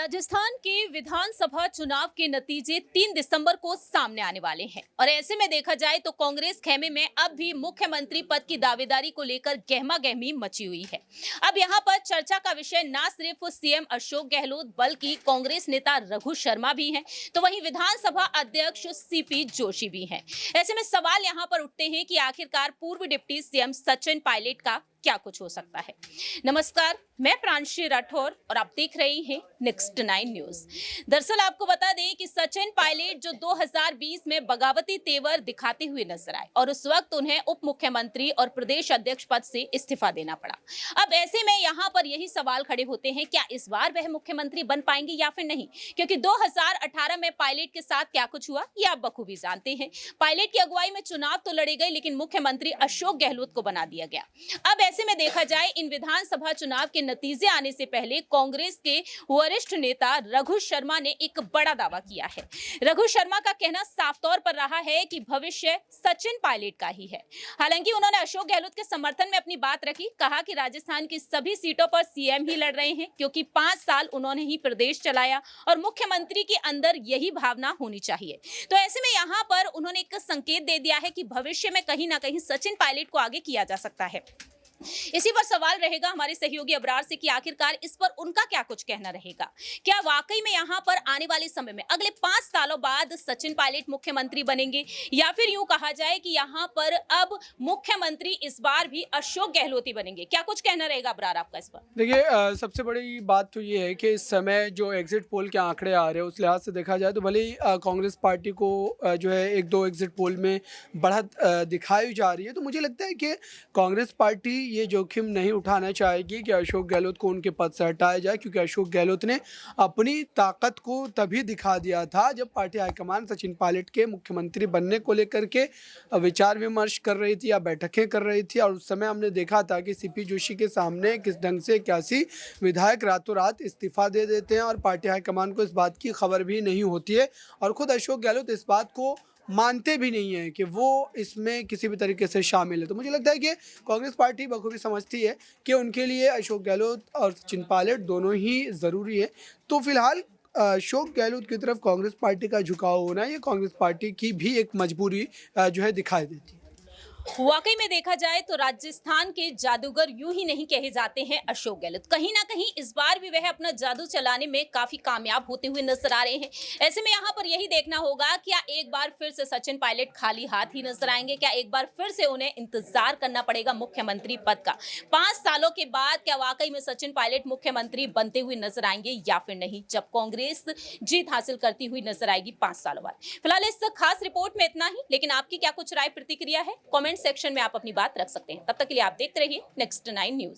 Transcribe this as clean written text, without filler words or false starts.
राजस्थान के विधानसभा चुनाव के नतीजे 3 दिसंबर को सामने आने वाले हैं और ऐसे में देखा जाए तो कांग्रेस खेमे में अब भी मुख्यमंत्री पद की दावेदारी को लेकर गहमा-गहमी मची हुई है। अब यहां पर चर्चा का विषय न सिर्फ सीएम अशोक गहलोत बल्कि कांग्रेस नेता रघु शर्मा भी हैं, तो वहीं विधानसभा अध्यक्ष सीपी जोशी भी हैं। ऐसे में सवाल यहां पर उठते हैं कि आखिरकार पूर्व डिप्टी सीएम सचिन पायलट का क्या कुछ हो सकता है। नमस्कार, मैं प्रांशी राठौर और आप देख रही हैं नेक्स्ट 9 न्यूज। दरअसल आपको बता दें कि सचिन पायलट जो 2020 में बगावती तेवर दिखाते हुए नजर आए और उस वक्त उन्हें उप मुख्यमंत्री और प्रदेश अध्यक्ष पद से इस्तीफा देना पड़ा। अब ऐसे में यहाँ पर यही सवाल खड़े होते हैं, क्या इस बार वह मुख्यमंत्री बन पाएंगे या फिर नहीं, क्योंकि 2018 में पायलट के साथ क्या कुछ हुआ ये आप बखूबी जानते हैं। पायलट की अगुवाई में चुनाव तो लड़े गए लेकिन मुख्यमंत्री अशोक गहलोत को बना दिया गया। अब ऐसे में देखा जाए इन विधानसभा चुनाव के नतीजे आने से पहले कांग्रेस के वरिष्ठ नेता रघु शर्मा ने एक बड़ा दावा किया है। रघु शर्मा का कहना साफ तौर पर रहा है कि भविष्य सचिन पायलट का ही है। हालांकि उन्होंने अशोक गहलोत के समर्थन में अपनी बात रखी, कहा कि राजस्थान की सभी सीटों पर सीएम ही लड़ रहे हैं क्योंकि 5 साल उन्होंने ही प्रदेश चलाया और मुख्यमंत्री के अंदर यही भावना होनी चाहिए। तो ऐसे में यहाँ पर उन्होंने एक संकेत दे दिया है कि भविष्य में कहीं ना कहीं सचिन पायलट को आगे किया जा सकता है। इसी पर सवाल रहेगा हमारे सहयोगी अबरार से कि आखिरकार इस पर उनका क्या कुछ कहना रहेगा। क्या वाकई में यहाँ पर आने वाले समय में अगले 5 सालों बाद सचिन पायलट मुख्यमंत्री बनेंगे या फिर यूं कहा जाए कि यहाँ पर अब मुख्यमंत्री इस बार भी अशोक गहलोत ही बनेंगे, क्या कुछ कहना रहेगा अबरार आपका इस पर? देखिए, सबसे बड़ी बात तो ये है कि इस समय जो एग्जिट पोल के आंकड़े आ रहे हैं उस लिहाज से देखा जाए तो भले ही कांग्रेस पार्टी को जो है एक दो एग्जिट पोल में बढ़त दिखाई जा रही है, तो मुझे लगता है कि कांग्रेस पार्टी ये जोखिम नहीं उठाना चाहेगी कि अशोक गहलोत को उनके पद से हटाया जाए, क्योंकि अशोक गहलोत ने अपनी ताकत को तभी दिखा दिया था जब पार्टी हाईकमान सचिन पायलट के मुख्यमंत्री बनने को लेकर के विचार विमर्श कर रही थी या बैठकें कर रही थी। और उस समय हमने देखा था कि सीपी जोशी के सामने किस ढंग से 81 विधायक रातों रात इस्तीफा दे देते हैं और पार्टी हाईकमान को इस बात की खबर भी नहीं होती है और खुद अशोक गहलोत इस बात को मानते भी नहीं है कि वो इसमें किसी भी तरीके से शामिल है। तो मुझे लगता है कि कांग्रेस पार्टी बखूबी समझती है कि उनके लिए अशोक गहलोत और सचिन पायलट दोनों ही ज़रूरी है। तो फिलहाल अशोक गहलोत की तरफ कांग्रेस पार्टी का झुकाव होना ये कांग्रेस पार्टी की भी एक मजबूरी जो है दिखाई देती है। वाकई में देखा जाए तो राजस्थान के जादूगर यूं ही नहीं कहे जाते हैं अशोक गहलोत। कहीं ना कहीं इस बार भी वह अपना जादू चलाने में काफी कामयाब होते हुए नजर आ रहे हैं। ऐसे में यहाँ पर यही देखना होगा, क्या एक बार फिर से सचिन पायलट खाली हाथ ही नजर आएंगे, क्या एक बार फिर से उन्हें इंतजार करना पड़ेगा मुख्यमंत्री पद का। 5 सालों के बाद क्या वाकई में सचिन पायलट मुख्यमंत्री बनते हुए नजर आएंगे या फिर नहीं, जब कांग्रेस जीत हासिल करती हुई नजर आएगी 5 सालों बाद। फिलहाल इस खास रिपोर्ट में इतना ही, लेकिन आपकी क्या कुछ राय प्रतिक्रिया है कमेंट सेक्शन में आप अपनी बात रख सकते हैं। तब तक के लिए आप देखते रहिए नेक्स्ट 9 न्यूज।